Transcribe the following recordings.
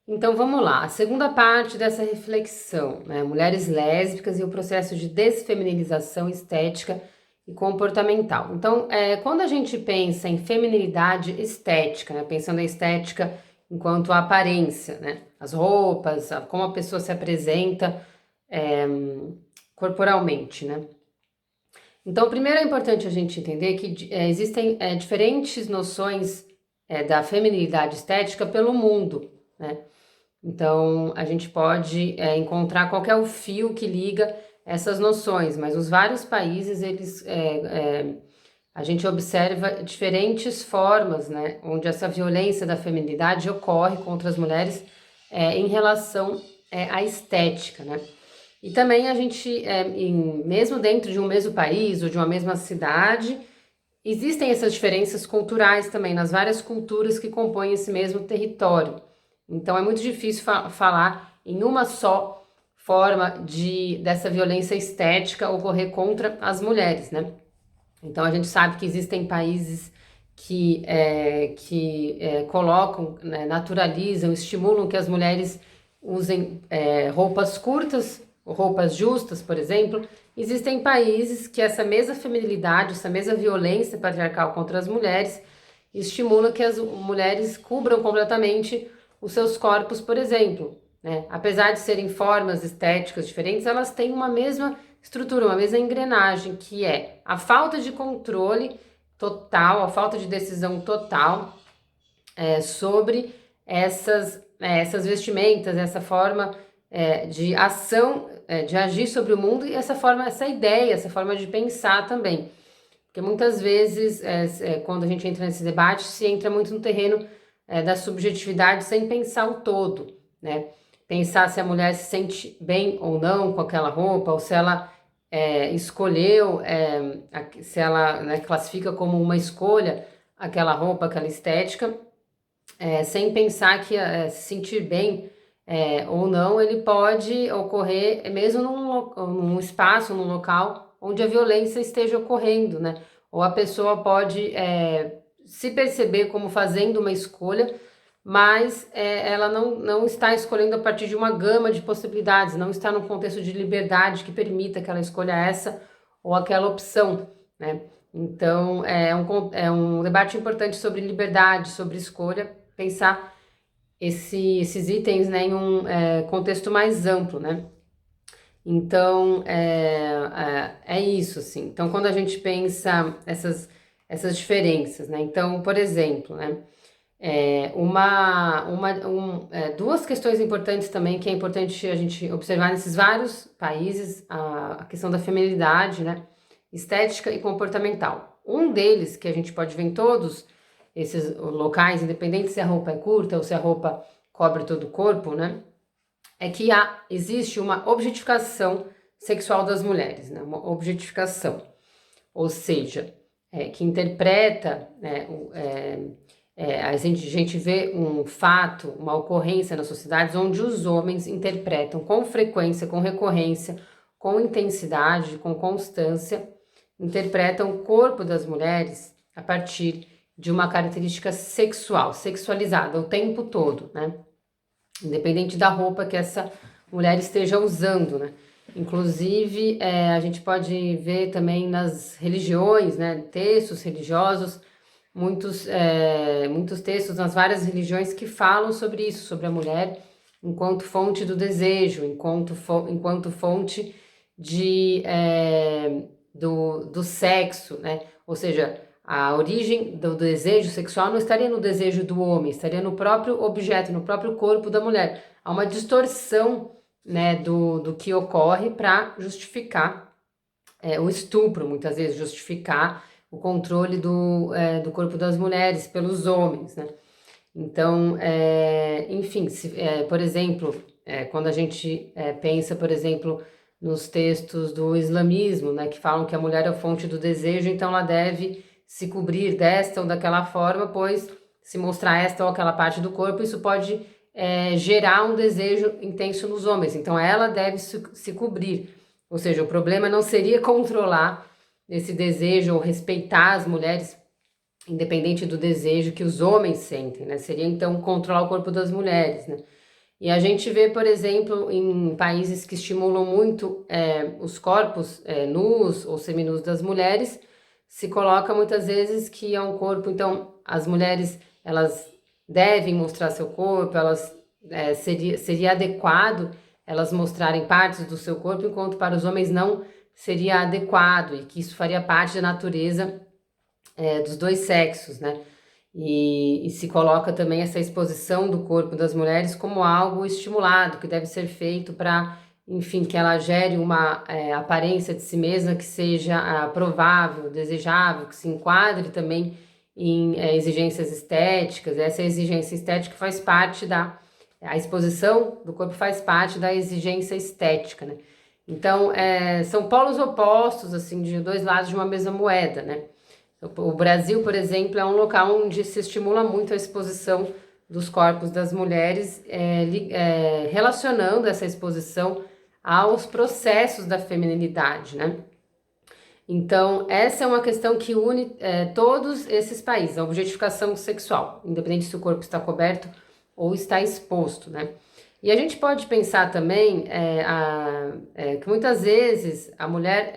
Então vamos lá, a segunda parte dessa reflexão, né? Mulheres lésbicas e o processo de desfeminilização estética e comportamental. Então, quando a gente pensa em feminilidade estética, né? Pensando em estética enquanto a aparência, né? As roupas, como a pessoa se apresenta é, corporalmente, né? Então, primeiro é importante a gente entender que existem diferentes noções da feminilidade estética pelo mundo, né? Então, a gente pode encontrar qual que é o fio que liga essas noções, mas os vários países, a gente observa diferentes formas, né, onde essa violência da feminilidade ocorre contra as mulheres em relação à estética, né? E também a gente, mesmo dentro de um mesmo país ou de uma mesma cidade, existem essas diferenças culturais também, nas várias culturas que compõem esse mesmo território. Então é muito difícil falar em uma só forma dessa violência estética ocorrer contra as mulheres, né? Então a gente sabe que existem países que colocam, né, naturalizam, estimulam que as mulheres usem roupas curtas, roupas justas, por exemplo. Existem países que essa mesma feminilidade, essa mesma violência patriarcal contra as mulheres estimula que as mulheres cubram completamente os seus corpos, por exemplo, né? Apesar de serem formas estéticas diferentes, elas têm uma mesma estrutura, uma mesma engrenagem, que é a falta de controle total, a falta de decisão total sobre essas vestimentas, essa forma de ação, de agir sobre o mundo e essa forma, essa ideia, essa forma de pensar também. Porque muitas vezes, quando a gente entra nesse debate, se entra muito no terreno da subjetividade sem pensar o todo, né? Pensar se a mulher se sente bem ou não com aquela roupa, ou se ela escolheu, se ela, né, classifica como uma escolha aquela roupa, aquela estética, sem pensar que se sentir bem ou não, ele pode ocorrer mesmo num espaço, num local onde a violência esteja ocorrendo, né? Ou a pessoa pode se perceber como fazendo uma escolha, mas ela não está escolhendo a partir de uma gama de possibilidades, não está num contexto de liberdade que permita que ela escolha essa ou aquela opção, né? Então, é um debate importante sobre liberdade, sobre escolha, pensar esses itens, né, em um contexto mais amplo, né? Então, é isso, assim. Então, quando a gente pensa essas diferenças, né? Então, por exemplo, né? Duas questões importantes também, que é importante a gente observar nesses vários países, a questão da feminilidade, né? Estética e comportamental. Um deles, que a gente pode ver em todos esses locais, independente se a roupa é curta ou se a roupa cobre todo o corpo, né? É que existe uma objetificação sexual das mulheres, né? Uma objetificação, ou seja, que interpreta, né, a gente vê um fato, uma ocorrência nas sociedades onde os homens interpretam com frequência, com recorrência, com intensidade, com constância, interpretam o corpo das mulheres a partir de uma característica sexual, sexualizada o tempo todo, né? Independente da roupa que essa mulher esteja usando, né? Inclusive, a gente pode ver também nas religiões, né? Textos religiosos, muitos textos nas várias religiões que falam sobre isso, sobre a mulher enquanto fonte do desejo, enquanto fonte do sexo, né? Ou seja, a origem do desejo sexual não estaria no desejo do homem, estaria no próprio objeto, no próprio corpo da mulher. Há uma distorção, né, do que ocorre para justificar o estupro, muitas vezes, justificar o controle do corpo das mulheres pelos homens, né? Então, enfim, por exemplo, quando a gente pensa, por exemplo, nos textos do islamismo, né, que falam que a mulher é a fonte do desejo, então ela deve se cobrir desta ou daquela forma, pois se mostrar esta ou aquela parte do corpo, isso pode gerar um desejo intenso nos homens. Então ela deve se cobrir. Ou seja, o problema não seria controlar esse desejo ou respeitar as mulheres, independente do desejo que os homens sentem, né? Seria então controlar o corpo das mulheres, né? E a gente vê, por exemplo, em países que estimulam muito os corpos nus ou seminus das mulheres, se coloca muitas vezes que é um corpo, então as mulheres elas devem mostrar seu corpo, seria adequado elas mostrarem partes do seu corpo, enquanto para os homens não seria adequado e que isso faria parte da natureza dos dois sexos, né? E se coloca também essa exposição do corpo das mulheres como algo estimulado, que deve ser feito para, enfim, que ela gere uma aparência de si mesma que seja provável, desejável, que se enquadre também em exigências estéticas. Essa exigência estética faz parte a exposição do corpo faz parte da exigência estética, né? Então, são polos opostos, assim, de dois lados de uma mesma moeda, né? O Brasil, por exemplo, é um local onde se estimula muito a exposição dos corpos das mulheres, relacionando essa exposição aos processos da feminilidade, né? Então, essa é uma questão que une todos esses países, a objetificação sexual, independente se o corpo está coberto ou está exposto, né? E a gente pode pensar também que muitas vezes a mulher,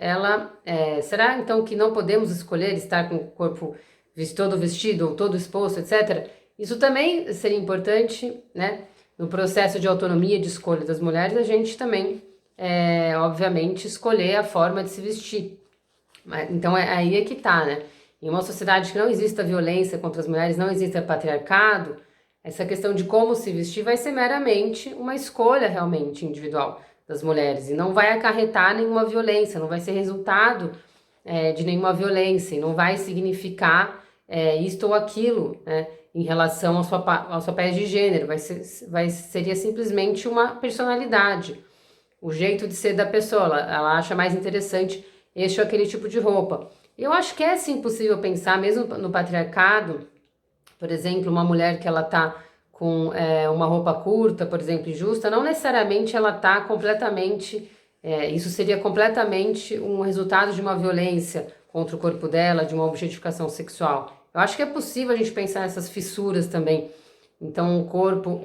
será então que não podemos escolher estar com o corpo todo vestido ou todo exposto, etc.? Isso também seria importante, né? No processo de autonomia de escolha das mulheres, a gente também, obviamente, escolher a forma de se vestir. Então, aí é que tá, né? Em uma sociedade que não exista violência contra as mulheres, não exista patriarcado, essa questão de como se vestir vai ser meramente uma escolha realmente individual das mulheres e não vai acarretar nenhuma violência, não vai ser resultado de nenhuma violência e não vai significar isto ou aquilo, né, em relação aos papéis de gênero, seria simplesmente uma personalidade, o jeito de ser da pessoa, ela acha mais interessante este ou aquele tipo de roupa. Eu acho que é sim possível pensar, mesmo no patriarcado, por exemplo, uma mulher que ela tá com uma roupa curta, por exemplo, justa, não necessariamente ela tá completamente, isso seria completamente um resultado de uma violência contra o corpo dela, de uma objetificação sexual. Eu acho que é possível a gente pensar nessas fissuras também. Então,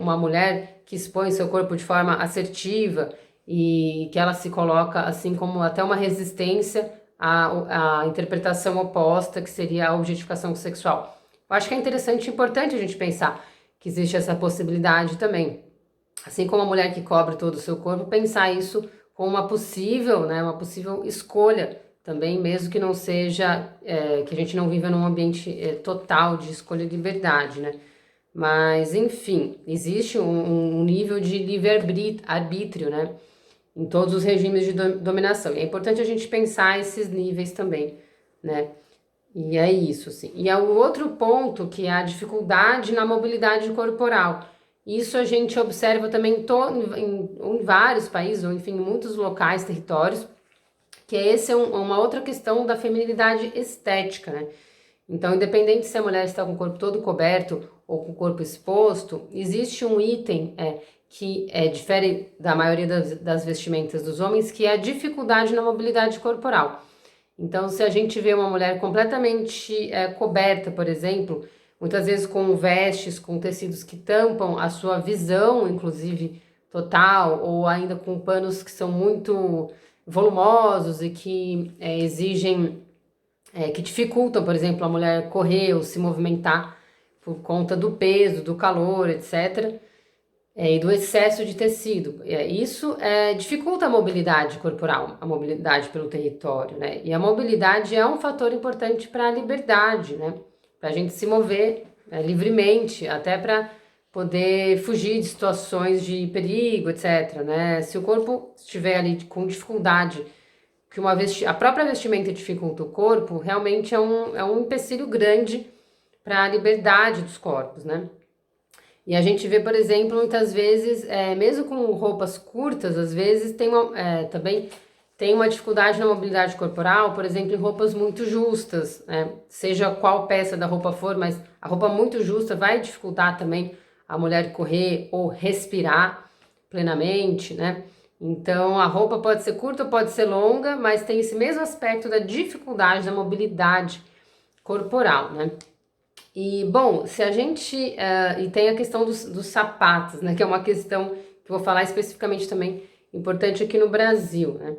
uma mulher que expõe seu corpo de forma assertiva e que ela se coloca assim como até uma resistência à interpretação oposta, que seria a objetificação sexual. Eu acho que é interessante e importante a gente pensar que existe essa possibilidade também. Assim como a mulher que cobre todo o seu corpo, pensar isso como uma possível escolha também, mesmo que não seja, que a gente não viva num ambiente total de escolha e liberdade, né? Mas, enfim, existe um nível de livre-arbítrio, né? Em todos os regimes de dominação. E é importante a gente pensar esses níveis também, né? E é isso, sim. E é o outro ponto que é a dificuldade na mobilidade corporal. Isso a gente observa também em vários países, ou enfim, em muitos locais, territórios, que essa é uma outra questão da feminilidade estética, né? Então, independente se a mulher está com o corpo todo coberto ou com o corpo exposto, existe um item que difere da maioria das vestimentas dos homens, que é a dificuldade na mobilidade corporal. Então, se a gente vê uma mulher completamente coberta, por exemplo, muitas vezes com vestes, com tecidos que tampam a sua visão, inclusive total, ou ainda com panos que são muito volumosos e que que dificultam, por exemplo, a mulher correr ou se movimentar por conta do peso, do calor, etc., e do excesso de tecido. Isso dificulta a mobilidade corporal, a mobilidade pelo território, né? E a mobilidade é um fator importante para a liberdade, né? Para a gente se mover livremente, até para poder fugir de situações de perigo, etc., né? Se o corpo estiver ali com dificuldade, que a própria vestimenta dificulta o corpo, realmente é um empecilho grande para a liberdade dos corpos, né? E a gente vê, por exemplo, muitas vezes, mesmo com roupas curtas, às vezes também tem uma dificuldade na mobilidade corporal, por exemplo, em roupas muito justas, né? Seja qual peça da roupa for, mas a roupa muito justa vai dificultar também a mulher correr ou respirar plenamente, né? Então, a roupa pode ser curta, pode ser longa, mas tem esse mesmo aspecto da dificuldade da mobilidade corporal, né? E, bom, se a gente... e tem a questão dos sapatos, né? Que é uma questão que eu vou falar especificamente também, importante aqui no Brasil, né?